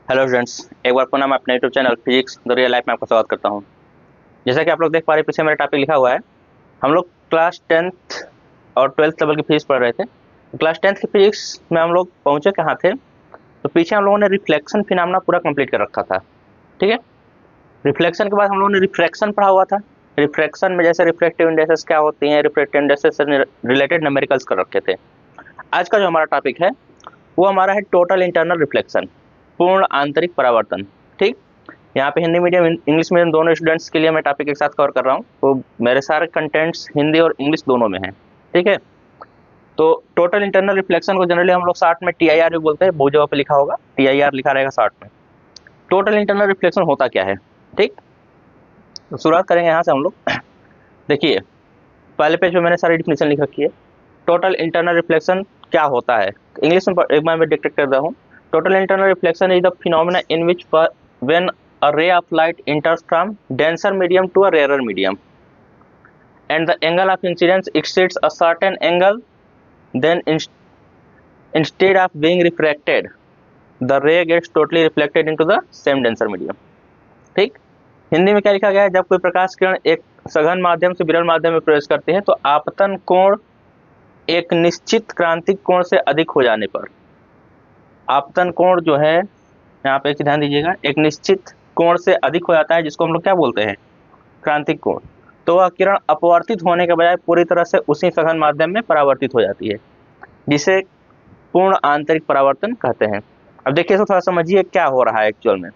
Hello students, एक बार पुनः मैं अपने YouTube channel physics the real life में आपका स्वागत करता हूं। जैसा कि आप लोग देख पा रहे हैं, पीछे मेरा टॉपिक लिखा हुआ है। हम लोग क्लास 10th और 12th लेवल की फिजिक्स पढ़ रहे थे। क्लास 10th की फिजिक्स में हम लोग पहुंचे कहाँ थे, तो पीछे हम लोगों ने रिफ्लेक्शन फिनोमेना पूरा कंप्लीट कर रखा था। ठीक है, रिफ्लेक्शन के बाद हम लोगों ने रिफ्रैक्शन पढ़ा हुआ था। रिफ्रैक्शन में जैसे रिफ्रैक्टिव इंडेक्सेस क्या होती हैं, रिफ्रैक्टिव इंडेक्सेस से रिलेटेड न्यूमेरिकल्स कर रखे थे। आज का जो हमारा टॉपिक है वो हमारा है टोटल इंटरनल रिफ्लेक्शन, पूर्ण आंतरिक परावर्तन। ठीक, यहाँ पे हिंदी मीडियम इंग्लिश मीडियम दोनों स्टूडेंट्स के लिए मैं टॉपिक एक साथ कवर कर रहा हूँ, तो मेरे सारे कंटेंट्स हिंदी और इंग्लिश दोनों में हैं। ठीक है, तो टोटल इंटरनल रिफ्लेक्शन को जनरली हम लोग शॉर्ट में TIR भी बोलते हैं, बहुत जगह पे लिखा होगा TIR लिखा रहेगा शॉर्ट में। टोटल इंटरनल रिफ्लेक्शन होता क्या है, ठीक, तो शुरुआत करेंगे यहाँ से हम लोग। देखिए, पहले पेज पे मैंने सारी डिफिनेशन लिख रखी है। टोटल इंटरनल रिफ्लेक्शन क्या होता है, इंग्लिश में एक बार मैं डिक्टेट कर रहा हूँ। Total internal reflection is the phenomena in which when a ray of light enters from denser medium to a rarer medium and the angle of incidence exceeds a certain angle, then instead of being refracted the ray gets totally reflected into the same denser medium। ठीक, हिंदी में क्या लिखा गया है, जब कोई प्रकाश किरण एक सघन माध्यम से विरल माध्यम में प्रवेश करती है तो आपतन कोण एक निश्चित क्रांतिक कोण से अधिक हो जाने पर, आपतन कोण जो है यहाँ पे ध्यान दीजिएगा, एक निश्चित कोण से अधिक हो जाता है, जिसको हम लोग क्या बोलते हैं, क्रांतिक कोण। तो वह किरण अपवर्तित होने के बजाय पूरी तरह से उसी सघन माध्यम में परावर्तित हो जाती है, जिसे पूर्ण आंतरिक परावर्तन कहते हैं। अब देखिए, इसको थोड़ा समझिए क्या हो रहा है एक्चुअल में।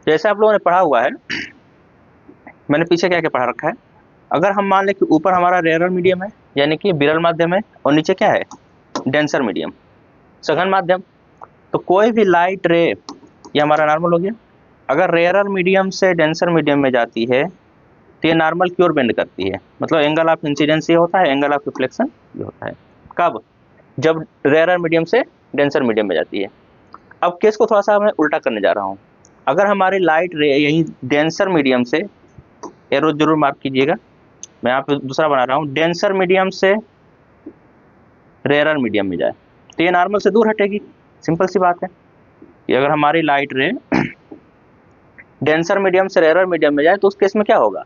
जैसे आप लोगों ने पढ़ा हुआ है, मैंने पीछे क्या क्या पढ़ा रखा है। अगर हम मान लें कि ऊपर हमारा रेयर मीडियम है, यानी कि विरल माध्यम है, और नीचे क्या है, डेंसर मीडियम, सघन माध्यम। तो कोई भी लाइट रे, ये हमारा नॉर्मल हो गया, अगर रेयर मीडियम से डेंसर मीडियम में जाती है तो ये नॉर्मल की ओर बेंड करती है, मतलब एंगल ऑफ इंसिडेंस ये होता है, एंगल ऑफ रिफ्लेक्शन ये होता है। कब, जब रेयर मीडियम से डेंसर मीडियम में जाती है। अब केस को थोड़ा सा मैं उल्टा करने जा रहा हूँ। अगर हमारी लाइट रे यही डेंसर मीडियम से, एरो जरूर मार्क कीजिएगा, मैं यहाँ पे दूसरा बना रहा हूँ, डेंसर मीडियम से रेयर मीडियम में जाए तो ये नॉर्मल से दूर हटेगी। सिंपल सी बात है, कि अगर हमारी लाइट रे डेंसर मीडियम से रेयर मीडियम में जाए तो उस केस में क्या होगा,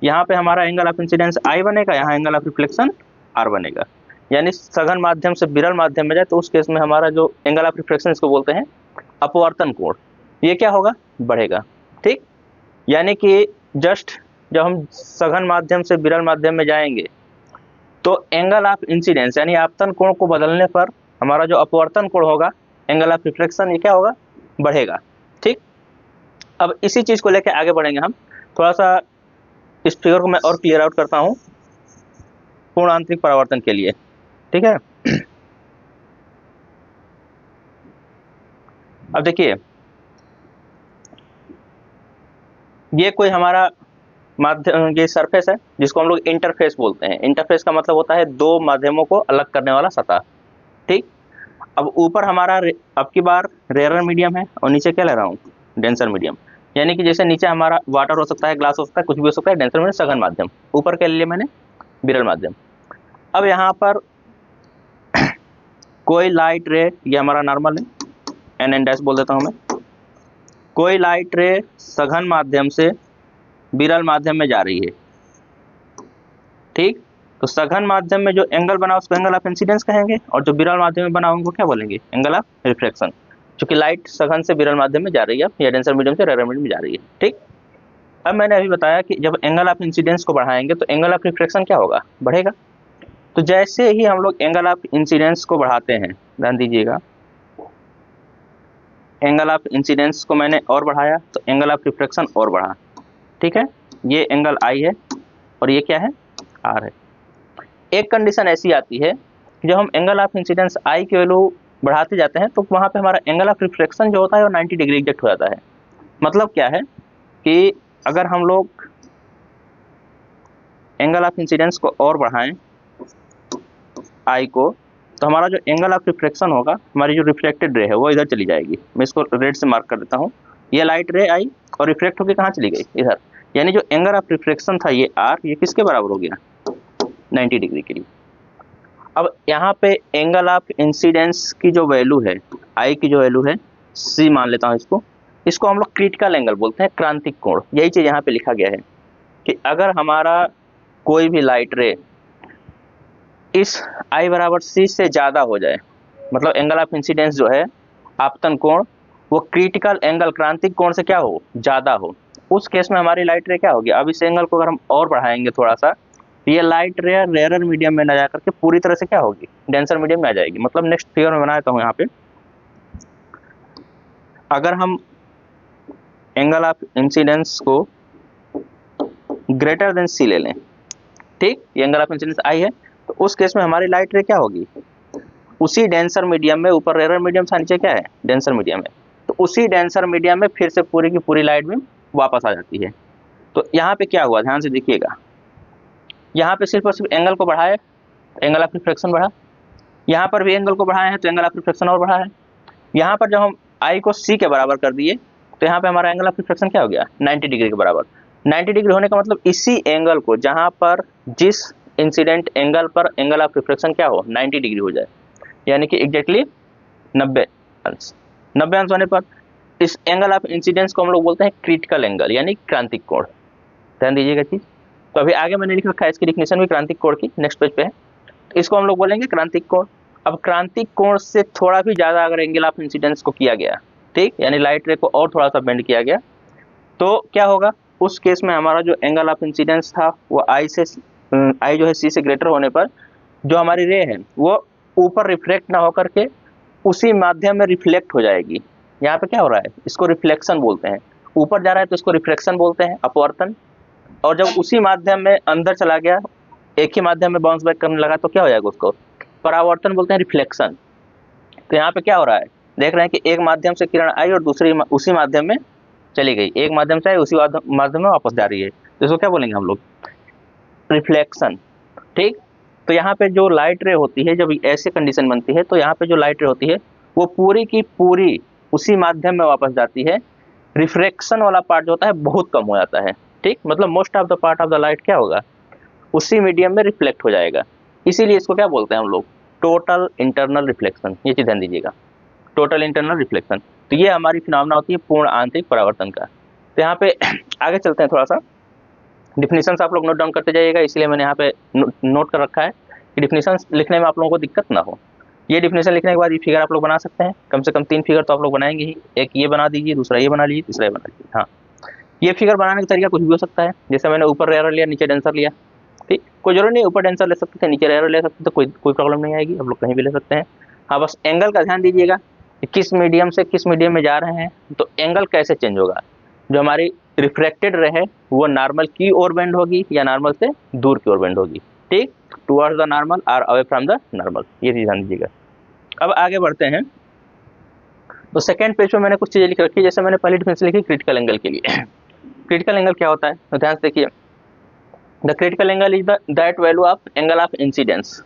यहाँ पे हमारा एंगल ऑफ इंसिडेंस I बनेगा, यहाँ एंगल ऑफ रिफ्लेक्शन R बनेगा। यानी सघन माध्यम से विरल माध्यम में जाए तो उस केस में हमारा जो एंगल ऑफ रिफ्लेक्शन इसको बोलते हैं अपवर्तन कोण, ये क्या होगा, बढ़ेगा। ठीक, यानी कि जस्ट जब हम सघन माध्यम से विरल माध्यम में जाएंगे तो एंगल ऑफ इंसिडेंस यानी आपतन कोण को बदलने पर हमारा जो अपवर्तन कोण होगा, एंगल ऑफ रिफ्लेक्शन, ये क्या होगा, बढ़ेगा। ठीक, अब इसी चीज को लेकर आगे बढ़ेंगे हम। थोड़ा सा इस फिगर को मैं और क्लियर आउट करता हूं पूर्ण आंतरिक परावर्तन के लिए। ठीक है, अब देखिए, ये कोई हमारा माध्यम, ये सरफेस है जिसको हम लोग इंटरफेस बोलते हैं। इंटरफेस का मतलब होता है दो माध्यमों को अलग करने वाला सतह। ठीक, अब ऊपर हमारा अब की बार रेयर मीडियम है और नीचे क्या ले रहा हूँ, डेंसर मीडियम। यानी कि जैसे नीचे हमारा वाटर हो सकता है, ग्लास हो सकता है, कुछ भी हो सकता है, डेंसर मीडियम सघन माध्यम, ऊपर के लिए मैंने विरल माध्यम। अब यहाँ पर कोई लाइट रे, ये हमारा नॉर्मल है, एन डैश बोल देता हूँ मैं, कोई लाइट रे सघन माध्यम से विरल माध्यम में जा रही है। ठीक, तो सघन माध्यम में जो एंगल बना उसको एंगल ऑफ इंसिडेंस कहेंगे, और जो विरल माध्यम में बना उनको क्या बोलेंगे, एंगल ऑफ रिफ्लेक्शन, क्योंकि लाइट सघन से विरल माध्यम में जा रही है या डेंसर मीडियम से रेयर मीडियम में जा रही है। ठीक, अब मैंने अभी बताया कि जब एंगल ऑफ इंसिडेंस को बढ़ाएंगे तो एंगल ऑफ रिफ्लेक्शन क्या होगा, बढ़ेगा। तो जैसे ही हम लोग एंगल ऑफ इंसिडेंस को बढ़ाते हैं, ध्यान दीजिएगा, एंगल ऑफ इंसिडेंस को मैंने और बढ़ाया तो एंगल ऑफ रिफ्लेक्शन और बढ़ा। ठीक है, ये एंगल I है और ये क्या है, R है। एक कंडीशन ऐसी आती है कि जब हम एंगल ऑफ इंसिडेंस I की वैल्यू बढ़ाते जाते हैं तो वहाँ पे हमारा एंगल ऑफ रिफ्लेक्शन जो होता है वो 90 डिग्री एग्जैक्ट हो जाता है। मतलब क्या है कि अगर हम लोग एंगल ऑफ इंसिडेंस को और बढ़ाएं I को, तो हमारा जो एंगल ऑफ रिफ्लेक्शन होगा, हमारी जो रिफ्लेक्टेड रे है वो इधर चली जाएगी। मैं इसको रेड से मार्क कर देता हूँ, ये लाइट रे आई और रिफ्लेक्ट होकर कहाँ चली गई, इधर। यानी जो एंगल ऑफ रिफ्लेक्शन था ये R, ये किसके बराबर हो गया, 90 डिग्री के लिए। अब यहाँ पे एंगल ऑफ इंसिडेंस की जो वैल्यू है, I की जो वैल्यू है C मान लेता हूँ इसको, इसको हम लोग क्रिटिकल एंगल बोलते हैं, क्रांतिक कोण। यही चीज यहाँ पे लिखा गया है कि अगर हमारा कोई भी लाइट रे इस I बराबर C से ज्यादा हो जाए, मतलब एंगल ऑफ इंसिडेंस जो है आपतन कोण वो क्रिटिकल एंगल क्रांतिक कोण से क्या हो, ज्यादा हो, उस केस में हमारी लाइट रे क्या होगी। अब इस एंगल को अगर हम और बढ़ाएंगे थोड़ा सा, ये लाइट रे रेयर मीडियम में ना जा करके पूरी तरह से क्या होगी, डेंसर मीडियम में आ जाएगी। मतलब नेक्स्ट फिगर में बनाता हूँ यहाँ पे, अगर हम एंगल ऑफ इंसिडेंस को ग्रेटर देन C ले लें, ठीक, ये एंगल ऑफ इंसिडेंस I है, तो उस केस में हमारी लाइट रे क्या होगी, उसी डेंसर मीडियम में, ऊपर रेयर मीडियम था नीचे क्या है, डेंसर मीडियम है, तो उसी डेंसर मीडियम में फिर से पूरी की पूरी लाइट बीम वापस आ जाती है। तो यहाँ पे क्या हुआ, ध्यान से देखिएगा, यहाँ पे सिर्फ और सिर्फ एंगल को बढ़ाए, एंगल ऑफ रिफ्लेक्शन बढ़ा, यहाँ पर भी एंगल को बढ़ाए हैं तो एंगल ऑफ रिफ्लेक्शन और बढ़ा है। यहाँ पर जब हम I को C के बराबर कर दिए तो यहाँ पे हमारा एंगल ऑफ रिफ्लेक्शन क्या हो गया, 90 डिग्री के बराबर। 90 डिग्री होने का मतलब इसी एंगल को, जहाँ पर जिस इंसिडेंट एंगल पर एंगल ऑफ रिफ्लेक्शन क्या हो, 90 डिग्री हो जाए, यानी कि एग्जैक्टली 90 अंश। 90 अंश होने पर इस एंगल ऑफ इंसिडेंस को हम लोग बोलते हैं क्रिटिकल एंगल, यानी क्रांतिक कोण। ध्यान दीजिएगा चीज। तो अभी आगे मैंने लिख रखा है इसकी डिफिनेशन भी क्रांतिक कोण की, नेक्स्ट पेज पे है, इसको हम लोग बोलेंगे क्रांतिक कोण। अब क्रांतिक कोण से थोड़ा भी ज्यादा अगर एंगल ऑफ इंसिडेंस को किया गया, ठीक, यानी लाइट रे को और थोड़ा सा बेंड किया गया, तो क्या होगा, उस केस में हमारा जो एंगल ऑफ इंसिडेंस था वो I जो है C से ग्रेटर होने पर जो हमारी रे है वो ऊपर रिफ्लेक्ट ना होकर के उसी माध्यम में रिफ्लेक्ट हो जाएगी। यहाँ पे क्या हो रहा है, इसको रिफ्लेक्शन बोलते हैं। ऊपर जा रहा है तो इसको रिफ्लेक्शन बोलते हैं, अपवर्तन, और जब उसी माध्यम में अंदर चला गया, एक ही माध्यम में बाउंस बैक करने लगा, तो क्या हो जाएगा, उसको परावर्तन बोलते हैं, रिफ्लेक्शन। तो यहाँ पे क्या हो रहा है, देख रहे हैं कि एक माध्यम से किरण आई और दूसरी उसी माध्यम में चली गई, एक माध्यम से आई उसी माध्यम में वापस जा रही है, तो इसको क्या बोलेंगे हम लोग, रिफ्लेक्शन। ठीक, तो यहाँ पे जो लाइट रे होती है, जब ऐसे कंडीशन बनती है, तो यहाँ पे जो लाइट रे होती है वो पूरी की पूरी उसी माध्यम में वापस जाती है, रिफ्लेक्शन वाला पार्ट जो होता है बहुत कम हो जाता है। ठीक, मतलब most of the part of the light क्या होगा, उसी मीडियम में रिफ्लेक्ट हो जाएगा। इसीलिए इसको क्या बोलते हैं हम लोग, टोटल इंटरनल रिफ्लेक्शन। ये चीज ध्यान दीजिएगा, टोटल इंटरनल रिफ्लेक्शन। तो ये हमारी फिनोमेना होती है पूर्ण आंतरिक परावर्तन का। तो यहाँ पे आगे चलते हैं, थोड़ा सा डिफिनीशंस आप लोग नोट डाउन करते जाइएगा, इसलिए मैंने यहाँ पे नोट कर रखा है कि डिफिनीशंस लिखने में आप लोगों को दिक्कत ना हो। ये डिफिनेशन लिखने के बाद ये फिगर आप लोग बना सकते हैं, कम से कम 3 फिगर तो आप लोग बनाएंगे ही। एक ये बना दीजिए, दूसरा ये बना लीजिए, तीसरा ये बना लीजिए। हाँ, ये फिगर बनाने का तरीका कुछ भी हो सकता है, जैसे मैंने ऊपर रेयर लिया, नीचे डेंसर लिया। ठीक, कोई जरूरी नहीं ऊपर डेंसर ले सकते थे, नीचे रेयर ले सकते थे, कोई प्रॉब्लम नहीं आएगी, आप लोग कहीं भी ले सकते हैं। हाँ, बस एंगल का ध्यान दीजिएगा कि किस मीडियम से किस मीडियम में जा रहे हैं, तो एंगल कैसे चेंज होगा। जो हमारी रिफ्रैक्टेड रे है वो नॉर्मल की ओर बेंड होगी या नॉर्मल से दूर की ओर बेंड होगी। ठीक, टुवर्ड्स द नॉर्मल और अवे फ्रॉम द नॉर्मल, ये चीज ध्यान दीजिएगा। अब आगे बढ़ते हैं, तो सेकंड पेज पे मैंने कुछ चीजें लिख रखी है, जैसे मैंने पहली डिफिनेशन लिखी क्रिटिकल एंगल के लिए। क्रिटिकल एंगल क्या होता है, तो ध्यान से देखिए, the critical angle is that value of angle of incidence.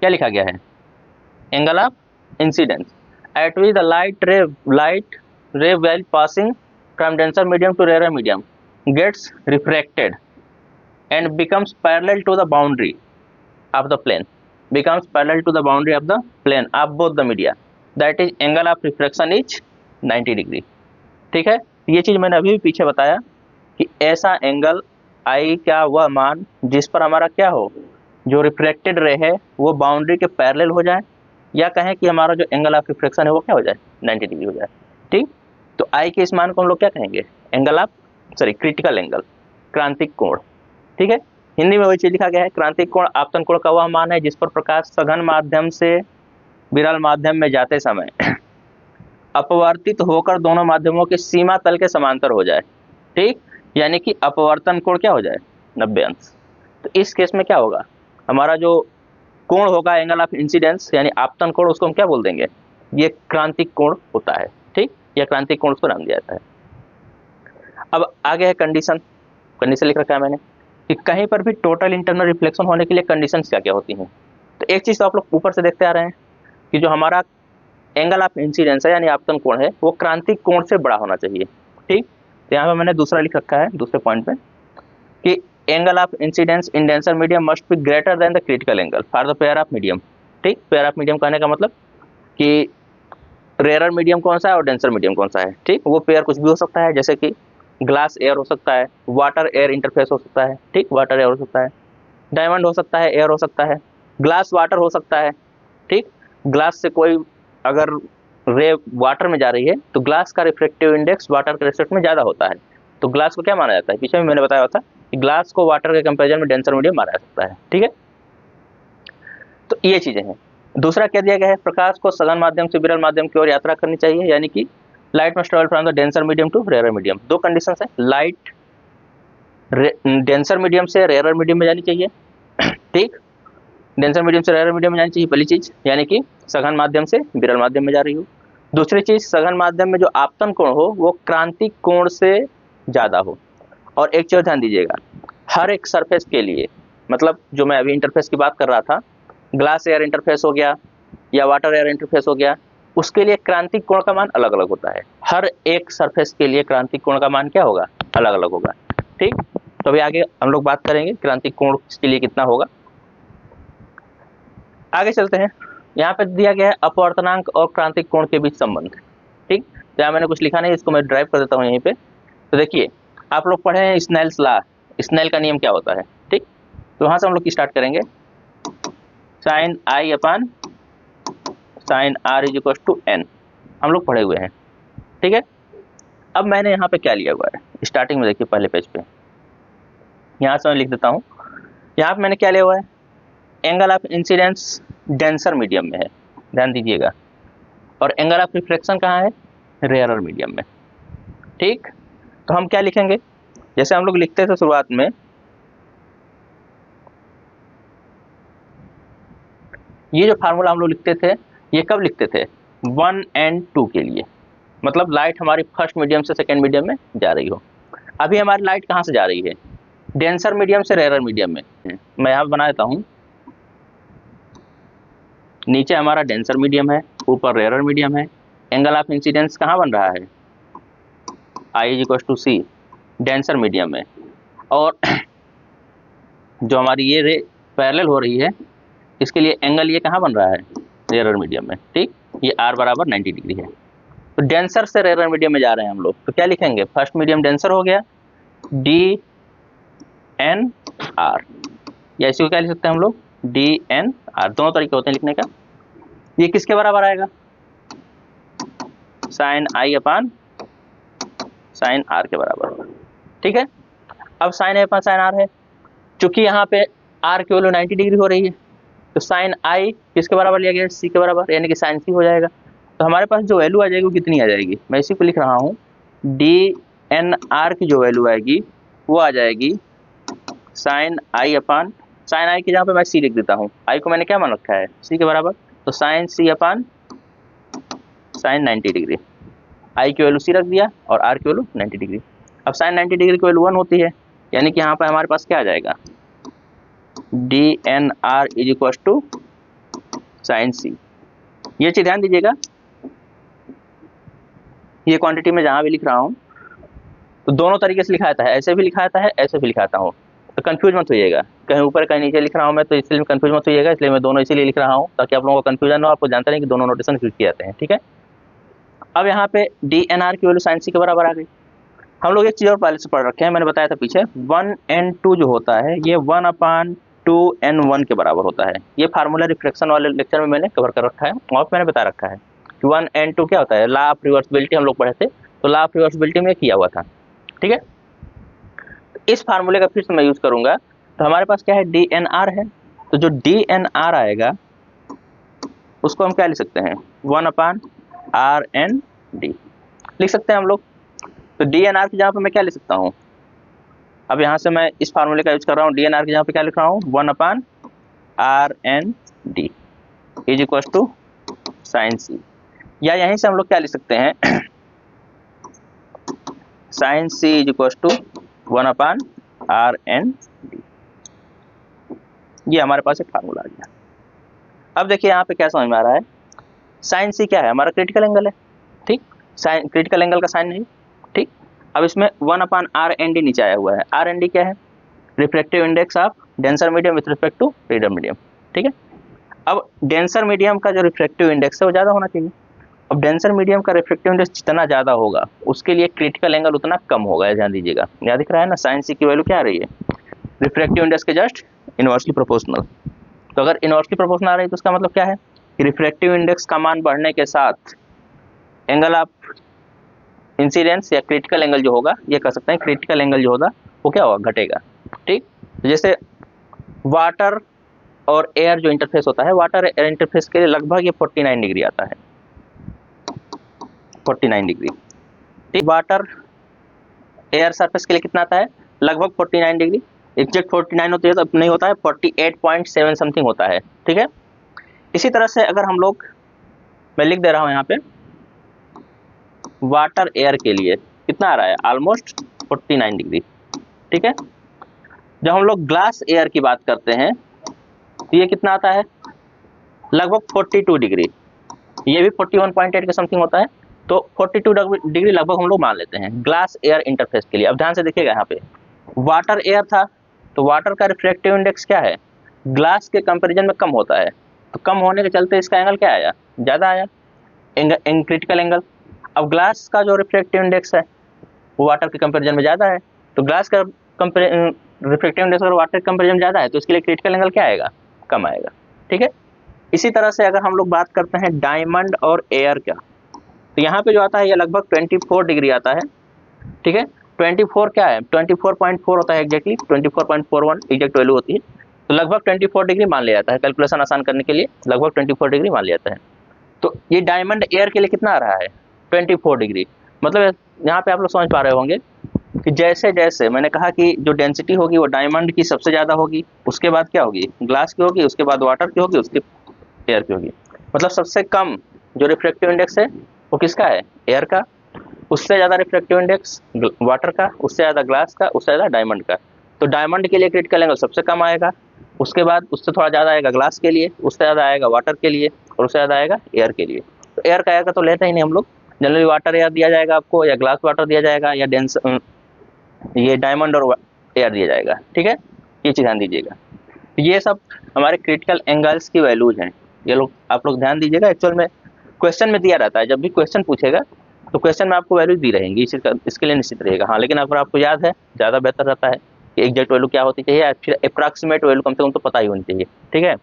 क्या लिखा गया है, angle of incidence at which the light रे while passing from denser medium to rarer medium gets refracted and becomes parallel to the boundary of the plane of both the media, that is angle of refraction is 90 degree. ठीक है, ये चीज मैंने अभी भी पीछे बताया कि ऐसा एंगल आई का वह मान जिस पर हमारा क्या हो, जो रिफ्रैक्टेड रे है वो बाउंड्री के पैरेलल हो जाए, या कहें कि हमारा जो एंगल ऑफ रिफ्रैक्शन है वो क्या हो जाए, 90 डिग्री हो जाए। ठीक, तो आई के इस मान को हम लोग क्या कहेंगे, क्रिटिकल एंगल, क्रांतिक कोण। ठीक है, हिंदी में वही चीज लिखा गया है, क्रांतिक कोण आपतन कोण का वह मान है जिस पर प्रकाश सघन माध्यम से विरल माध्यम में जाते समय अपवर्तित होकर दोनों माध्यमों के सीमा तल के समांतर हो जाए। ठीक, यानी कि अपवर्तन कोण क्या हो जाए, 90 अंश। तो इस केस में क्या होगा, हमारा जो कोण होगा एंगल ऑफ इंसिडेंस यानी आपतन कोण, उसको हम क्या बोल देंगे, ये क्रांतिक कोण होता है। ठीक, या क्रांतिक कोण उसको नाम दिया जाता है। अब आगे है कंडीशन लिख रखा है मैंने कि कहीं पर भी टोटल इंटरनल रिफ्लेक्शन होने के लिए कंडीशंस क्या क्या होती हैं। तो एक चीज तो आप लोग ऊपर से देखते आ रहे हैं कि जो हमारा एंगल ऑफ इंसिडेंस है यानी आपतन कोण है वो क्रांतिक कोण से बड़ा होना चाहिए। ठीक, तो यहाँ पे मैंने दूसरा लिख रखा है दूसरे पॉइंट पे कि angle of incidence in denser medium must be greater than the critical angle for the pair of medium. ठीक, पेयर ऑफ मीडियम कहने का मतलब कि रेयर मीडियम कौन सा है और डेंसर मीडियम कौन सा है। ठीक, वो पेयर कुछ भी हो सकता है, जैसे कि ग्लास एयर हो सकता है, वाटर एयर इंटरफेस हो सकता है। ठीक, वाटर एयर हो सकता है, डायमंड हो सकता है, एयर हो सकता है, ग्लास वाटर हो सकता है। ठीक, ग्लास से कोई अगर रे वाटर में जा रही है तो ग्लास का रिफ्लेक्टिव इंडेक्स वाटर के रेस्पेक्ट में ज़्यादा होता है, तो ग्लास को क्या माना जाता है, पीछे में मैंने बताया था कि ग्लास को वाटर के कंपेरिजन में डेंसर मीडियम माना जा सकता है। ठीक है, तो ये चीज़ें हैं। दूसरा क्या दिया गया है, प्रकाश को सघन माध्यम से विरल माध्यम की ओर यात्रा करनी चाहिए, यानी कि light must travel from the denser medium to rare medium. दो कंडीशन है, लाइट डेंसर मीडियम से रेयर मीडियम में जानी चाहिए। ठीक, डेंसर मीडियम से रेयर मीडियम में जानी चाहिए पहली चीज, यानी कि सघन माध्यम से विरल माध्यम में जा रही हो। दूसरी चीज, सघन माध्यम में जो आपतन कोण हो वो क्रांतिक कोण से ज्यादा हो। और एक चीज ध्यान दीजिएगा, हर एक सरफेस के लिए, मतलब जो मैं अभी इंटरफेस की बात कर रहा था, ग्लास एयर इंटरफेस हो गया या वाटर एयर इंटरफेस हो गया, उसके लिए क्रांतिक कोण का मान अलग अलग होता है। हर एक सरफेस के लिए क्रांतिक कोण का मान क्या होगा, अलग अलग होगा। ठीक, तो अभी आगे हम लोग बात करेंगे क्रांतिक कोण के लिए कितना होगा। आगे चलते हैं, यहाँ पे दिया गया है अपवर्तनांक और क्रांतिक कोण के बीच संबंध। ठीक, तो यहाँ मैंने कुछ लिखा नहीं, इसको मैं ड्राइव कर देता हूँ यहीं पे। तो देखिए, आप लोग पढ़े हैं स्नेल्स लॉ, स्नेल का नियम क्या होता है। ठीक, तो वहाँ से हम लोग स्टार्ट करेंगे, sine i upon sine r is equal to n, हम लोग पढ़े हुए हैं। ठीक है, अब मैंने यहाँ पे क्या लिया हुआ है, स्टार्टिंग में देखिए पहले पेज पे, यहाँ से मैं लिख देता हूँ। यहाँ पे मैंने क्या लिया हुआ है, angle of incidence denser medium में है, ध्यान दीजिएगा, और एंगल ऑफ रिफ्लेक्शन कहाँ है, रेयरर मीडियम में। ठीक, तो हम क्या लिखेंगे, जैसे हम लोग लिखते थे शुरुआत में, ये जो फार्मूला हम लोग लिखते थे, ये कब लिखते थे, 1 और 2 के लिए, मतलब लाइट हमारी फर्स्ट मीडियम से सेकेंड मीडियम में जा रही हो। अभी हमारी लाइट कहाँ से जा रही है, डेंसर मीडियम से रेयरर मीडियम में। मैं यहाँ बना देता हूँ, नीचे हमारा डेंसर मीडियम है, ऊपर रेयरर मीडियम है। एंगल ऑफ इंसिडेंस कहाँ बन रहा है, I is equal to C, denser medium में, और जो हमारी ये रे पैरेलल हो रही है, इसके लिए एंगल ये कहाँ बन रहा है, रेयरर मीडियम में। ठीक, ये आर बराबर 90 डिग्री है। तो डेंसर से रेयरर मीडियम में जा रहे हैं हम लोग, तो क्या लिखेंगे, फर्स्ट मीडियम डेंसर हो गया, डी एन आर, या इसी को क्या लिख सकते हैं हम लोग, डी एन आर। दोनों तरीके होते हैं लिखने का। ये किसके बराबर आएगा, sine i upon sine r के बराबर। ठीक है, अब sine i upon sine r है, चूंकि यहाँ पे आर की वैल्यू 90 डिग्री हो रही है, तो साइन आई किसके बराबर लिया गया, सी के बराबर, यानी कि साइन सी हो जाएगा। तो हमारे पास जो वैल्यू आ जाएगी वो कितनी आ जाएगी, मैं इसी को लिख रहा हूँ, डी एन आर की जो वैल्यू आएगी वो आ जाएगी साइन आई अपान साइन आई की जहाँ पे मैं सी लिख देता हूँ, आई को मैंने क्या मान रखा है, सी के बराबर, तो साइन सी अपान साइन 90 डिग्री। आई की वैल्यू सी रख दिया और आर की वैल्यू 90 डिग्री। अब साइन 90 डिग्री की वैल्यू 1 होती है, यानी कि यहाँ पर हमारे पास क्या आ जाएगा, D N R is equal to sine C. ये चीज ध्यान दीजिएगा, ये क्वांटिटी में जहाँ भी लिख रहा हूँ तो दोनों तरीके से लिखा जाता है, ऐसे भी लिखा जाता है, ऐसे भी लिखाता हूँ, तो कंफ्यूज मत होइएगा, कहीं ऊपर कहीं नीचे लिख रहा हूँ मैं, तो इसलिए कंफ्यूज मत होइएगा, इसलिए मैं दोनों इसीलिए लिख रहा हूँ ताकि आप लोगों को कंफ्यूजन हो, आपको जानते नहीं कि दोनों नोटेशन यूज किए जाते हैं। ठीक है, अब यहाँ पे डी एन आर की वैल्यू साइन सी के बराबर आ गई। हम लोग एक चीज़ और पहले से पढ़ रखे हैं, मैंने बताया था पीछे, 1 और 2 जो होता है ये 1 अपान 2n1 के बराबर होता है। ये फार्मूला रिफ्लेक्शन वाले लेक्चर में मैंने कवर कर रखा है, वहाँ पे मैंने बता रखा है कि 1 और 2 क्या होता है, लॉ ऑफ रिवर्सिबिलिटी हम लोग पढ़े थे, तो लॉ ऑफ रिवर्सिबिलिटी में किया हुआ था। ठीक है, इस फार्मूले का फिर से मैं यूज करूंगा, तो हमारे पास क्या है, डी एन आर है, तो जो डी एन आर आएगा उसको हम क्या लिख सकते हैं, 1 अपान आर एन डी लिख सकते हैं हम लोग। तो डी एन आर की जगह पे मैं क्या लिख सकता हूँ, अब यहाँ से मैं इस फार्मूले का यूज कर रहा हूँ, डी एन आर की जगह पे क्या लिख रहा हूँ, 1 upon R N D is equal to sine C, या यहीं से हम लोग क्या लिख सकते हैं, sine C is equal to 1 upon R N D. ये हमारे पास एक फार्मूला आ गया। अब देखिए यहाँ पे क्या समझ में आ रहा है, साइन सी क्या है, हमारा क्रिटिकल एंगल है। ठीक, साइन क्रिटिकल एंगल का साइन नहीं। ठीक, अब इसमें 1 अपान आर एन डी नीचे आया हुआ है, आर एन डी क्या है, reflective index of denser medium with respect to radial medium. ठीक है, अब डेंसर मीडियम का जो रिफ्लेक्टिव इंडेक्स है वो ज़्यादा होना चाहिए, अब डेंसर मीडियम का रिफ्रैक्टिव इंडेक्स जितना ज़्यादा होगा उसके लिए क्रिटिकल एंगल उतना कम होगा, ध्यान दीजिएगा। यहाँ दिख रहा है ना, साइन सी की वैल्यू क्या आ रही है, रिफ्रैक्टिव इंडेक्स के जस्ट इनवर्सली प्रोपोर्शनल। तो अगर इनवर्सली प्रोपोर्शनल आ रही है तो उसका मतलब क्या है कि रिफ्रैक्टिव इंडेक्स का मान बढ़ने के साथ एंगल ऑफ इंसिडेंस या क्रिटिकल एंगल जो होगा, ये कह सकते हैं क्रिटिकल एंगल जो होगा वो क्या होगा, घटेगा। ठीक, जैसे वाटर और एयर जो इंटरफेस होता है, वाटर एयर इंटरफेस के लिए लगभग ये 49 डिग्री आता है, 49 डिग्री। ठीक, वाटर एयर सरफेस के लिए कितना आता है, लगभग 49 डिग्री। एग्जैक्ट 49 होती है तो नहीं होता है, 48.7 समथिंग होता है। ठीक है, इसी तरह से अगर हम लोग, मैं लिख दे रहा हूँ यहाँ पे, वाटर एयर के लिए कितना आ रहा है, ऑलमोस्ट 49 डिग्री। ठीक है, जब हम लोग ग्लास एयर की बात करते हैं तो ये कितना आता है, लगभग 42 डिग्री, ये भी 41.8 के समथिंग होता है। तो 42 डिग्री लगभग हम लोग मान लेते हैं ग्लास एयर इंटरफेस के लिए। अब ध्यान से देखिएगा, यहाँ पे वाटर एयर था तो वाटर का रिफ्रैक्टिव इंडेक्स क्या है, ग्लास के कंपैरिजन में कम होता है, तो कम होने के चलते इसका एंगल क्या आया, ज़्यादा आया, क्रिटिकल एंगल। अब ग्लास का जो रिफ्रैक्टिव इंडेक्स है वो वाटर के कंपैरिजन में ज़्यादा है, तो ग्लास का रिफ्रैक्टिव इंडेक्स अगर वाटर के कंपैरिजन में ज़्यादा है तो इसके लिए क्रिटिकल एंगल क्या आएगा, कम आएगा। ठीक है, इसी तरह से अगर हम लोग बात करते हैं डायमंड और एयर का, तो यहाँ पे जो आता है ये लगभग 24 डिग्री आता है। ठीक है, 24 क्या है, 24.4 होता है एग्जैक्टली, 24.41 एग्जैक्ट वैल्यू होती है, तो लगभग 24 डिग्री मान लिया जाता है, कैलकुलेशन आसान करने के लिए लगभग 24 डिग्री मान लिया जाता है। तो ये डायमंड एयर के लिए कितना आ रहा है, 24 डिग्री। मतलब यहाँ पे आप लोग समझ पा रहे होंगे कि जैसे जैसे मैंने कहा कि जो डेंसिटी होगी वो डायमंड की सबसे ज़्यादा होगी, उसके बाद क्या होगी, ग्लास की होगी, उसके बाद वाटर की होगी, उसके एयर की होगी। मतलब सबसे कम जो रिफ्रैक्टिव इंडेक्स है वो किसका है, एयर का, उससे ज़्यादा रिफ्रैक्टिव इंडेक्स वाटर का, उससे ज़्यादा ग्लास का, उससे ज़्यादा डायमंड का। तो डायमंड के लिए क्रिटिकल एंगल सबसे कम आएगा, उसके बाद उससे थोड़ा ज़्यादा आएगा ग्लास के लिए, उससे ज़्यादा आएगा वाटर के लिए, और उससे ज़्यादा आएगा एयर के लिए। तो एयर का तो लेते ही नहीं हम लोग, जनरली वाटर एयर दिया जाएगा आपको, या ग्लास वाटर दिया जाएगा, या डेंस ये डायमंड और एयर दिया जाएगा। ठीक है, ये चीज़ ध्यान दीजिएगा। ये सब हमारे क्रिटिकल एंगल्स की वैल्यूज हैं, ये लोग आप लोग ध्यान दीजिएगा। एक्चुअल में क्वेश्चन में दिया रहता है, जब भी क्वेश्चन पूछेगा तो क्वेश्चन में आपको वैल्यूज दी रहेंगी, इसके लिए निश्चित रहेगा। हाँ, लेकिन अगर आपको याद है ज़्यादा बेहतर रहता है कि एग्जैक्ट वैल्यू क्या होती चाहिए, फिर अप्रॉक्सीमेट वैल्यू कम से कम तो पता ही होनी चाहिए। ठीक है,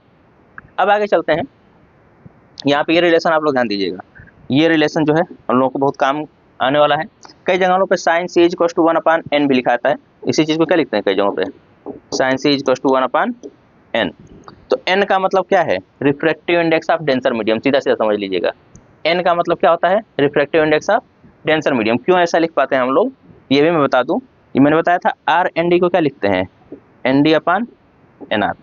अब आगे चलते हैं। यहाँ पे ये रिलेशन आप लोग ध्यान दीजिएगा, ये रिलेशन जो है हम लोगों को बहुत काम आने वाला है। कई जगहों पे sine C is equal to 1/n भी लिखा आता है, इसी चीज़ को क्या लिखते हैं कई जगहों पे, sine C is equal to 1/n। तो n का मतलब क्या है, refractive index of denser medium, सीधा सीधा समझ लीजिएगा। n का मतलब क्या होता है, refractive index of denser medium. क्यों ऐसा लिख पाते हैं हम लोग, ये भी मैं बता दूं। ये मैंने बताया था आर एन डी को क्या लिखते हैं, ND/NR,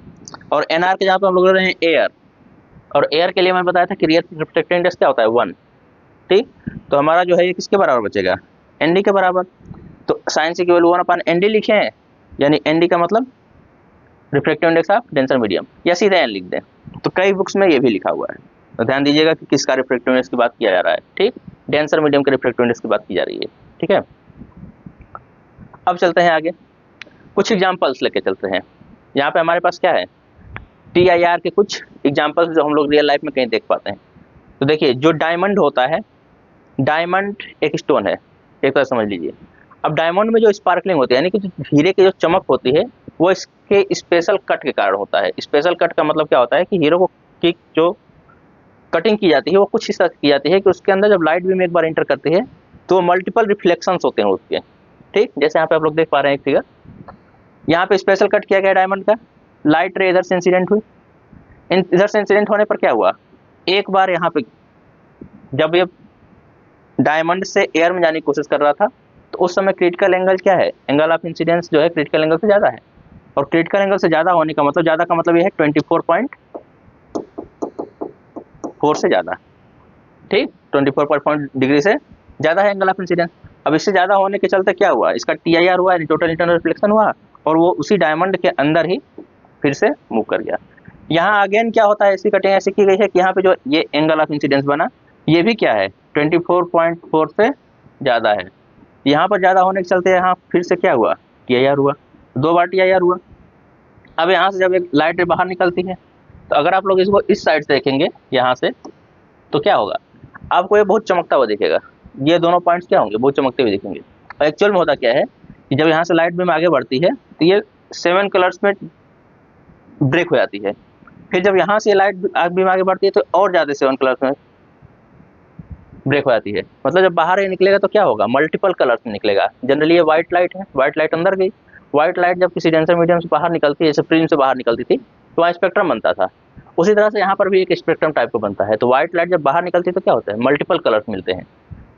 और NR के जहाँ पे हम लोग ले रहे हैं एयर, और एयर के लिए मैंने बताया था कि रिफ्रैक्टिव इंडेक्स क्या होता है, 1। ठीक, तो हमारा जो है ये किसके बराबर बचेगा, ND के बराबर। तो साइन सी की वैल्यू 1/ND लिखे हैं, यानी ND का मतलब refractive index of denser medium, या सीधे n लिख दें। तो कई बुक्स में ये भी लिखा हुआ है, तो ध्यान दीजिएगा कि किसका रिफ्रैक्टिव इंडेक्स की बात किया जा रहा है। ठीक, डेंसर मीडियम के रिफ्रैक्टिव इंडेक्स की बात की जा रही है। ठीक है, अब चलते हैं आगे, कुछ एग्जांपल्स लेके चलते हैं। यहाँ पे हमारे पास क्या है, TIR के कुछ एग्जांपल्स जो हम लोग रियल लाइफ में कहीं देख पाते हैं। तो देखिए, जो डायमंड होता है, डायमंड एक स्टोन है, एक तरह समझ लीजिए। अब डायमंड में जो स्पार्कलिंग होती है, यानी कि जो हीरे की जो चमक होती है, वो इसके स्पेशल कट के कारण होता है। स्पेशल कट का मतलब क्या होता है कि हीरो को की जो कटिंग की जाती है वो कुछ इस तरह की जाती है कि उसके अंदर जब लाइट बीम एक बार इंटर करती है तो मल्टीपल रिफ्लेक्शंस होते हैं उसके। ठीक, जैसे यहाँ पे आप लोग देख पा रहे हैं एक फिगर, यहाँ पे स्पेशल कट किया गया डायमंड का, लाइट रे इधर से इंसिडेंट हुई, इधर से इंसिडेंट होने पर क्या हुआ, एक बार यहाँ पे जब ये डायमंड से एयर में जाने की कोशिश कर रहा था तो उस समय क्रिटिकल एंगल क्या है, एंगल ऑफ इंसिडेंस जो है क्रिटिकल एंगल से ज़्यादा है, और क्रिटिकल एंगल से ज़्यादा होने का मतलब, ज़्यादा का मतलब ये है 24.4 से ज़्यादा। ठीक, 24 डिग्री से ज़्यादा है एंगल ऑफ इंसिडेंस। अब इससे ज़्यादा होने के चलते क्या हुआ, इसका TIR हुआ, यानी टोटल इंटरनल रिफ्लेक्शन हुआ, और वो उसी डायमंड के अंदर ही फिर से मूव कर गया। यहाँ अगेन क्या होता है, इसकी कटिंग ऐसी की गई है कि यहाँ पे जो ये एंगल ऑफ इंसिडेंस बना, ये भी क्या है, 24.4 से ज़्यादा है। यहाँ पर ज़्यादा होने के चलते यहाँ फिर से क्या हुआ, TIR हुआ, 2 बार TIR हुआ। अब यहाँ से जब एक लाइट बाहर निकलती है, तो अगर आप लोग इसको इस साइड से देखेंगे यहाँ से, तो क्या होगा, आपको ये बहुत चमकता हुआ दिखेगा। ये दोनों पॉइंट्स क्या होंगे, बहुत चमकते हुए दिखेंगे। और एक्चुअल में होता क्या है कि जब यहाँ से लाइट बीम आगे बढ़ती है तो ये 7 कलर्स में ब्रेक हो जाती है। फिर जब यहाँ से लाइट बीम आगे बढ़ती है तो और ज़्यादा 7 कलर्स में ब्रेक हो जाती है। मतलब जब बाहर ये निकलेगा तो क्या होगा, मल्टीपल कलर्स में निकलेगा। जनरली ये व्हाइट लाइट है, व्हाइट लाइट अंदर गई। व्हाइट लाइट जब किसी डेंसर मीडियम से बाहर निकलती है, जैसे प्रिज्म से बाहर निकलती थी तो वहाँ स्पेक्ट्रम बनता था। उसी तरह से यहाँ पर भी एक स्पेक्ट्रम टाइप का बनता है। तो व्हाइट लाइट जब बाहर निकलती है तो क्या होता है, मल्टीपल कलर्स मिलते हैं।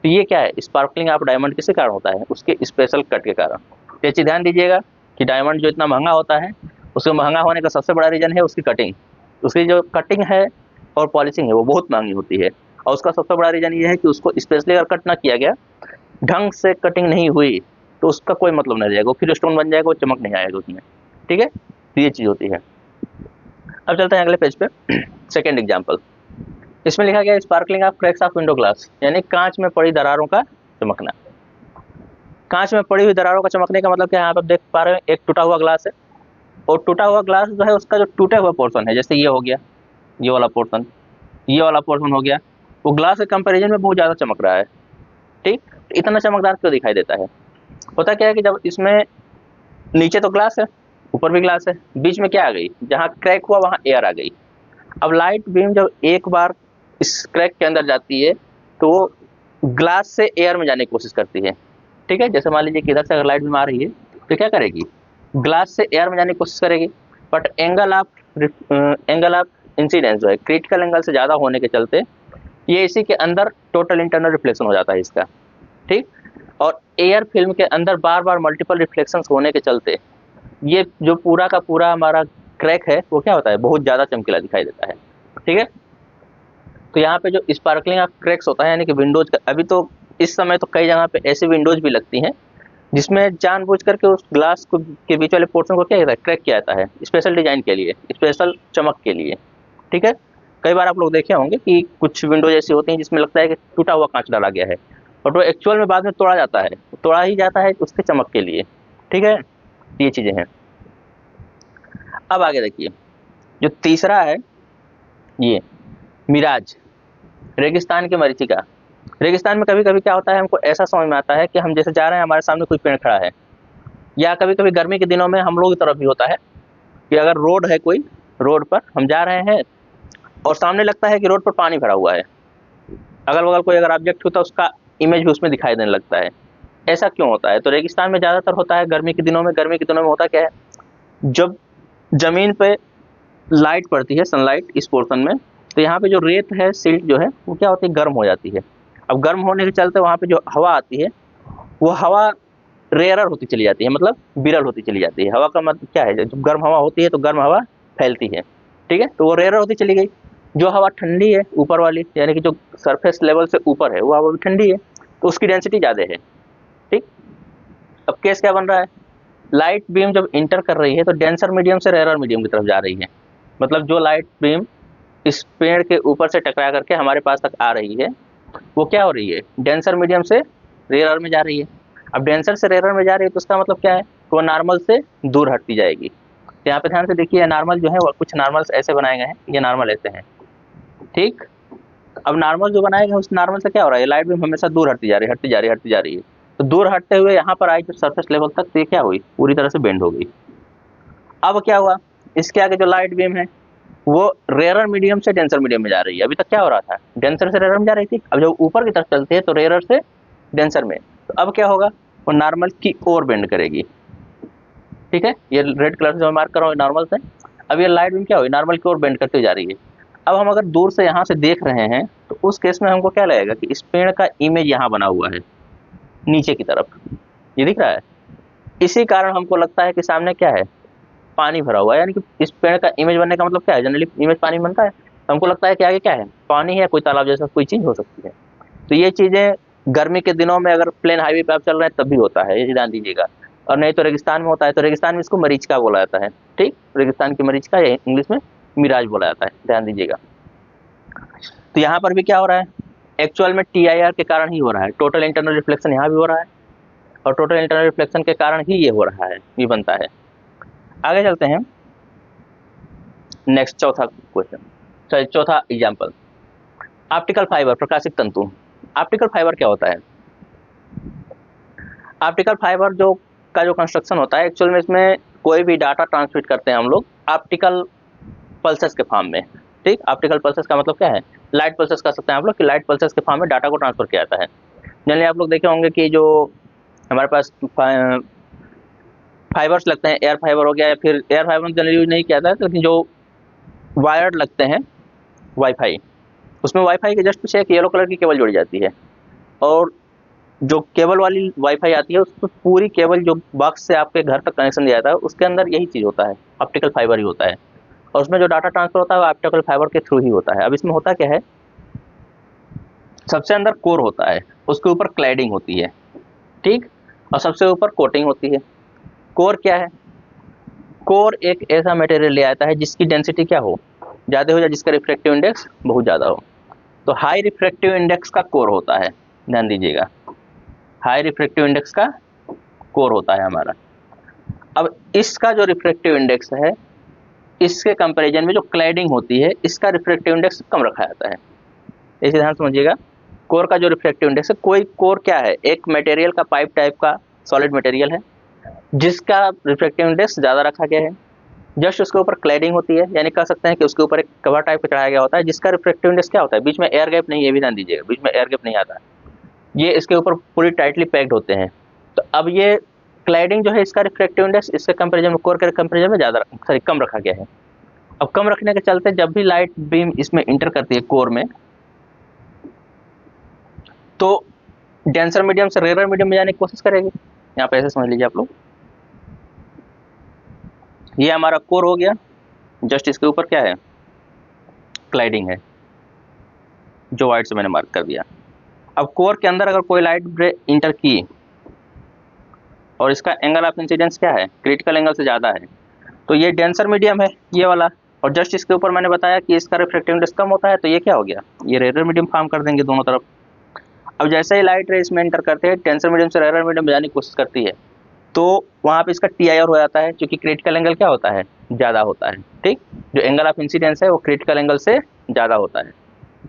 तो ये क्या है, स्पार्कलिंग ऑफ डायमंड किसके कारण होता है, उसके स्पेशल कट के कारण। तो ये चीज़ ध्यान दीजिएगा कि डायमंड जो इतना महंगा होता है, उसके महंगा होने का सबसे बड़ा रीज़न है उसकी कटिंग। उसकी जो कटिंग है और पॉलिशिंग है वो बहुत महंगी होती है। और उसका सबसे बड़ा रीज़न ये है कि उसको स्पेशली अगर कट ना किया गया, ढंग से कटिंग नहीं हुई, तो उसका कोई मतलब नहीं रहेगा, फिर स्टोन बन जाएगा, वो चमक नहीं आएगा उसमें। ठीक है, तो ये चीज़ होती है। अब चलते हैं अगले पेज पे। सेकेंड एग्जाम्पल, इसमें लिखा गया sparkling of cracks of window glass, यानी कांच में पड़ी दरारों का चमकना। कांच में पड़ी हुई दरारों का चमकने का मतलब क्या है, यहाँ पर देख पा रहे हैं एक टूटा हुआ ग्लास है, और टूटा हुआ ग्लास जो है उसका जो टूटा हुआ पोर्शन है, जैसे ये हो गया, ये वाला पोर्शन, ये वाला पोर्शन हो गया, वो ग्लास के कंपैरिजन में बहुत ज़्यादा चमक रहा है। ठीक, इतना चमकदार क्यों दिखाई देता है? होता क्या है कि जब इसमें नीचे तो ग्लास है, ऊपर भी ग्लास है, बीच में क्या आ गई, जहाँ क्रैक हुआ वहाँ एयर आ गई। अब लाइट बीम जब एक बार इस क्रैक के अंदर जाती है तो वो ग्लास से एयर में जाने की कोशिश करती है। ठीक है, जैसे मान लीजिए कि इधर से अगर लाइट बीम आ रही है तो क्या करेगी, ग्लास से एयर में जाने की कोशिश करेगी, बट एंगल ऑफ इंसिडेंस जो है क्रिटिकल एंगल से ज़्यादा होने के चलते ये इसी के अंदर टोटल इंटरनल रिफ्लेक्शन हो जाता है इसका। ठीक, और एयर फिल्म के अंदर बार बार मल्टीपल रिफ्लेक्शंस होने के चलते ये जो पूरा का पूरा हमारा क्रैक है वो क्या होता है, बहुत ज़्यादा चमकीला दिखाई देता है। ठीक है, तो यहाँ पे जो स्पार्कलिंग ऑफ क्रैक्स होता है, यानी कि विंडोज का, अभी तो इस समय तो कई जगह पे ऐसी विंडोज भी लगती हैं जिसमें जानबूझ करके उस ग्लास को के बीच वाले पोर्शन को क्या कहता है, क्रैक किया जाता है, स्पेशल डिजाइन के लिए, स्पेशल चमक के लिए। ठीक है, कई बार आप लोग देखे होंगे कि कुछ विंडोज ऐसी होती हैं जिसमें लगता है कि टूटा हुआ कांच डाला गया है, और वो एक्चुअल में बाद में तोड़ा जाता है, तोड़ा ही जाता है उसके चमक के लिए। ठीक है, ये चीज़ें हैं। अब आगे देखिए, जो तीसरा है ये मिराज, रेगिस्तान की मरीचिका। रेगिस्तान में कभी कभी क्या होता है, हमको ऐसा समझ में आता है कि हम जैसे जा रहे हैं, हमारे सामने कोई पेड़ खड़ा है, या कभी कभी गर्मी के दिनों में हम लोग की तरफ भी होता है कि अगर रोड है, कोई रोड पर हम जा रहे हैं और सामने लगता है कि रोड पर पानी भरा हुआ है, अगल बगल कोई अगर ऑब्जेक्ट होता है उसका इमेज भी उसमें दिखाई देने लगता है। ऐसा क्यों होता है? तो रेगिस्तान में ज़्यादातर होता है गर्मी के दिनों में। गर्मी के दिनों में होता क्या है, जब ज़मीन पे लाइट पड़ती है, सनलाइट इस पोर्शन में, तो यहाँ पे जो रेत है, सिल्ट जो है, वो क्या होती है, गर्म हो जाती है। अब गर्म होने के चलते वहाँ पे जो हवा आती है वो हवा रेयरर होती चली जाती है, मतलब विरल होती चली जाती है। हवा का मतलब क्या है, जब गर्म हवा होती है तो गर्म हवा फैलती है। ठीक है, तो वो रेयरर होती चली गई। जो हवा ठंडी है ऊपर वाली, यानी कि जो सरफेस लेवल से ऊपर है, वो हवा भी ठंडी है, तो उसकी डेंसिटी ज़्यादा है। ठीक, अब केस क्या बन रहा है, लाइट बीम जब इंटर कर रही है तो डेंसर मीडियम से रेयरर मीडियम की तरफ जा रही है। मतलब जो लाइट बीम इस पेड़ के ऊपर से टकरा करके हमारे पास तक आ रही है, वो क्या हो रही है, डेंसर मीडियम से रेयरर में जा रही है। अब डेंसर से रेयरर में जा रही है तो उसका मतलब क्या है, वो नॉर्मल से दूर हटती जाएगी। तो यहाँ पे ध्यान से देखिए, नॉर्मल जो है वो कुछ नॉर्मल्स ऐसे बनाए गए हैं, ये नॉर्मल ऐसे हैं। ठीक, अब नॉर्मल जो बनाए गए उस नॉर्मल से क्या हो रहा है, लाइट बीम हमेशा दूर हटती जा रही है, हटती जा रही है, हटती जा रही है। तो दूर हटते हुए यहाँ पर आई जो सरफेस लेवल तक, तो ये क्या हुई, पूरी तरह से बेंड हो गई। अब क्या हुआ, इसके आगे जो लाइट बीम है वो रेयरर मीडियम से डेंसर मीडियम में जा रही है। अभी तक क्या हो रहा था, डेंसर से रेयरर में जा रही थी, अब जब ऊपर की तरफ चलती है तो रेयरर से डेंसर में, तो अब क्या होगा, वो नॉर्मल की ओर बेंड करेगी। ठीक है, ये रेड कलर से जो मार्क कर रहा हूँ नॉर्मल से, अब ये लाइट बीम क्या हुई, नॉर्मल की ओर बेंड करते जा रही है। अब हम अगर दूर से यहाँ से देख रहे हैं तो उस केस में हमको क्या लगेगा कि इस पेड़ का इमेज यहाँ बना हुआ है नीचे की तरफ, ये दिख रहा है। इसी कारण हमको लगता है कि सामने क्या है, पानी भरा हुआ है, यानी कि इस पेड़ का इमेज बनने का मतलब क्या है, जनरली इमेज पानी बनता है, तो हमको लगता है कि आगे क्या है, पानी है, कोई तालाब जैसा कोई चीज़ हो सकती है। तो ये चीज़ें गर्मी के दिनों में अगर प्लेन हाईवे पे आप चल रहे हैं तब भी होता है, ये ध्यान दीजिएगा। और नहीं तो रेगिस्तान में होता है, तो रेगिस्तान में इसको मरीचिका बोला जाता है। ठीक, रेगिस्तान की मरीचिका या इंग्लिश में मिराज बोला जाता है, ध्यान दीजिएगा। तो यहाँ पर भी क्या हो रहा है, एक्चुअल में TIR के कारण ही हो रहा है, टोटल इंटरनल रिफ्लेक्शन यहाँ भी हो रहा है, और टोटल इंटरनल रिफ्लेक्शन के कारण ही ये हो रहा है, ये बनता है। आगे चलते हैं, नेक्स्ट चौथा क्वेश्चन, चौथा एग्जाम्पल। ऑप्टिकल फाइबर, प्रकाशिक तंतु। ऑप्टिकल फाइबर क्या होता है? ऑप्टिकल फाइबर जो कंस्ट्रक्शन होता है, एक्चुअल में इसमें कोई भी डाटा ट्रांसमिट करते हैं हम लोग ऑप्टिकल पल्सेस के फॉर्म में। ठीक, ऑप्टिकल पल्सेस का मतलब क्या है? लाइट पल्सेस कह सकते हैं आप लोग, कि लाइट पल्सेस के फॉर्म में डाटा को ट्रांसफर किया जाता है। जनरली आप लोग देखे होंगे कि जो हमारे पास फाइबर्स लगते हैं, एयर फाइबर हो गया, या फिर एयर फाइबर जनरली यूज नहीं किया जाता है, लेकिन जो वायर्ड लगते हैं वाईफाई, उसमें वाईफाई के जस्ट पीछे एक येलो कलर की केबल जोड़ी जाती है, और जो केबल वाली वाईफाई आती है उसमें पूरी केबल जो बॉक्स से आपके घर तक कनेक्शन दिया जाता है, उसके अंदर यही चीज़ होता है, ऑप्टिकल फाइबर ही होता है। और उसमें जो डाटा ट्रांसफर होता है वो ऑप्टिकल फाइबर के थ्रू ही होता है। अब इसमें होता क्या है, सबसे अंदर कोर होता है, उसके ऊपर क्लैडिंग होती है, ठीक, और सबसे ऊपर कोटिंग होती है। कोर क्या है? कोर एक ऐसा मटेरियल ले आता है जिसकी डेंसिटी क्या हो, ज़्यादा हो, या जिसका रिफ्रैक्टिव इंडेक्स बहुत ज़्यादा हो। तो हाई रिफ्रैक्टिव इंडेक्स का कोर होता है, ध्यान दीजिएगा, हाई रिफ्रैक्टिव इंडेक्स का कोर होता है हमारा। अब इसका जो रिफ्रैक्टिव इंडेक्स है, इसके कंपैरिजन में जो क्लैडिंग होती है, इसका रिफ्रैक्टिव इंडेक्स कम रखा जाता है। इसे ध्यान समझिएगा, कोर का जो रिफ्रैक्टिव इंडेक्स है, कोई कोर क्या है, एक मटेरियल का पाइप टाइप का सॉलिड मटेरियल है जिसका रिफ्रैक्टिव इंडेक्स ज़्यादा रखा गया है। जस्ट उसके ऊपर क्लैडिंग होती है, यानी कह सकते हैं कि उसके ऊपर एक कवर टाइप का चढ़ाया गया होता है जिसका रिफ्रैक्टिव इंडेक्स क्या होता है, बीच में एयर गैप नहीं है, ये भी ध्यान दीजिएगा, बीच में एयर गैप नहीं आता, ये इसके ऊपर पूरी टाइटली पैक्ड होते हैं। तो अब ये क्लैडिंग जो है, इसका रिफ्रैक्टिव इंडेक्स इसके कंपैरिजन में, कोर के कंपैरिजन में ज़्यादा, सॉरी, कम रखा गया है। अब कम रखने के चलते जब भी लाइट बीम इसमें इंटर करती है कोर में, तो डेंसर मीडियम से रेयर मीडियम में जाने की कोशिश करेगी। यहाँ पे ऐसे समझ लीजिए आप लोग, ये हमारा कोर हो गया, जस्ट इसके ऊपर क्या है, क्लाइडिंग है, जो वाइट से मैंने मार्क कर दिया। अब कोर के अंदर अगर कोई लाइट इंटर की और इसका एंगल ऑफ इंसिडेंस क्या है, क्रिटिकल एंगल से ज़्यादा है, तो ये डेंसर मीडियम है ये वाला, और जस्ट इसके ऊपर मैंने बताया कि इसका रिफ्रैक्टिव इंडेक्स कम होता है, तो ये क्या हो गया, ये रेयर मीडियम फॉर्म कर देंगे दोनों तरफ। अब जैसे ही लाइट रे इसमें एंटर करते हैं, डेंसर मीडियम से रेयर मीडियम में जाने की कोशिश करती है, तो वहाँ पे इसका टी आई आर हो जाता है, क्योंकि क्रिटिकल एंगल क्या होता है, ज़्यादा होता है। ठीक, जो एंगल ऑफ इंसिडेंस है वो क्रिटिकल एंगल से ज़्यादा होता है,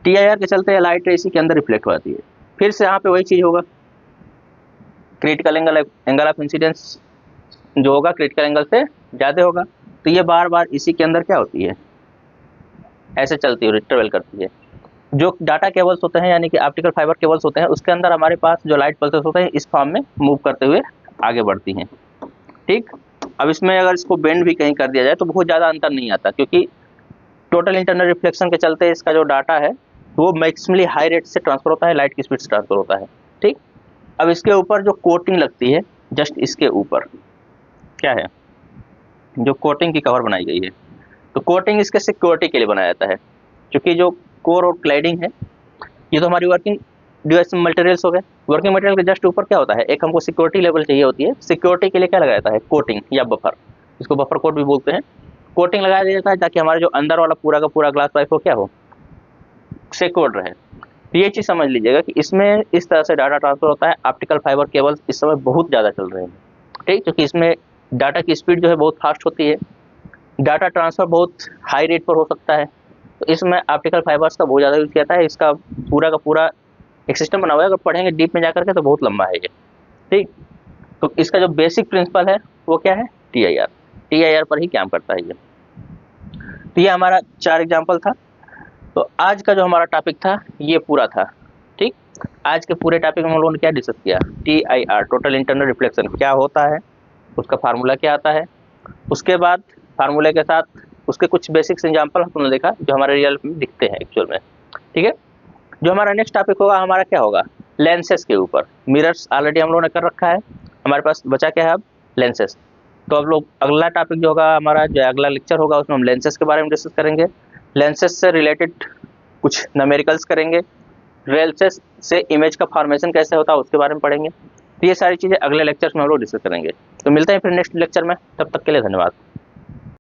टी आई आर के चलते लाइट रे इसी के अंदर रिफ्लेक्ट हो जाती है। फिर से यहाँ पे वही चीज़ होगा, क्रिटिकल एंगल ऑफ इंसिडेंस जो होगा क्रिटिकल एंगल से ज़्यादा होगा, तो ये बार बार इसी के अंदर क्या होती है, ऐसे चलती है, ट्रेवल करती है। जो डाटा केबल्स होते हैं, यानी कि ऑप्टिकल फाइबर केबल्स होते हैं, उसके अंदर हमारे पास जो लाइट पल्सेस होते हैं इस फॉर्म में मूव करते हुए आगे बढ़ती हैं। ठीक, अब इसमें अगर इसको बेंड भी कहीं कर दिया जाए तो बहुत ज़्यादा अंतर नहीं आता, क्योंकि टोटल इंटरनल रिफ्लेक्शन के चलते इसका जो डाटा है वो मैक्सिमली हाई रेट से ट्रांसफर होता है, लाइट की स्पीड से ट्रांसफर होता है। ठीक, अब इसके ऊपर जो कोटिंग लगती है, जस्ट इसके ऊपर क्या है, जो कोटिंग की कवर बनाई गई है, तो कोटिंग इसके सिक्योरिटी के लिए बनाया जाता है, क्योंकि जो कोर और क्लैडिंग है ये तो हमारी वर्किंग ड्यूरेशन मटेरियल्स हो गए। वर्किंग मटेरियल के जस्ट ऊपर क्या होता है, एक हमको सिक्योरिटी लेवल चाहिए होती है, सिक्योरिटी के लिए क्या लगाया जाता है, कोटिंग या बफर, इसको बफर कोट भी बोलते हैं। कोटिंग लगाया जाता है ताकि हमारा जो अंदर वाला पूरा का पूरा ग्लास पाइप हो क्या हो, सिक्योर्ड रहे। तो ये चीज़ समझ लीजिएगा कि इसमें इस तरह से डाटा ट्रांसफर होता है। ऑप्टिकल फाइबर केबल्स इस समय बहुत ज़्यादा चल रहे हैं, ठीक, क्योंकि इसमें डाटा की स्पीड जो है बहुत फास्ट होती है, डाटा ट्रांसफ़र बहुत हाई रेट पर हो सकता है, तो इसमें ऑप्टिकल फाइबर्स का बहुत ज़्यादा यूज़ किया जाता है। इसका पूरा का पूरा एक सिस्टम बना हुआ है, अगर पढ़ेंगे डीप में जाकर के तो बहुत लंबा है ये। ठीक, तो इसका जो बेसिक प्रिंसिपल है वो क्या है, टी आई आर पर ही काम करता है ये। तो ये हमारा 4 एग्जाम्पल था। तो आज का जो हमारा टॉपिक था ये पूरा था। ठीक, आज के पूरे टॉपिक में हम लोगों ने क्या डिस्कस किया, T I R, total internal reflection क्या होता है, उसका फार्मूला क्या आता है, उसके बाद फार्मूले के साथ उसके कुछ बेसिक्स एग्जाम्पल हमने देखा जो हमारे रियल में दिखते हैं एक्चुअल में। ठीक है, जो हमारा नेक्स्ट टॉपिक होगा हमारा क्या होगा, लेंसेज के ऊपर। मिरर्स ऑलरेडी हम लोगों ने कर रखा है, हमारे पास बचा क्या है अब, लेंसेज। तो अब लोग अगला टॉपिक जो होगा हमारा, जो अगला लेक्चर होगा उसमें हम लेंसेज के बारे में डिस्कस करेंगे, लेंसेज से रिलेटेड कुछ न्यूमेरिकल्स करेंगे, लेंसेज से इमेज का फॉर्मेशन कैसे होता है उसके बारे में पढ़ेंगे। तो ये सारी चीज़ें अगले लेक्चर्स में हम लोग डिस्कस करेंगे। तो मिलते हैं फिर नेक्स्ट लेक्चर में, तब तक के लिए धन्यवाद।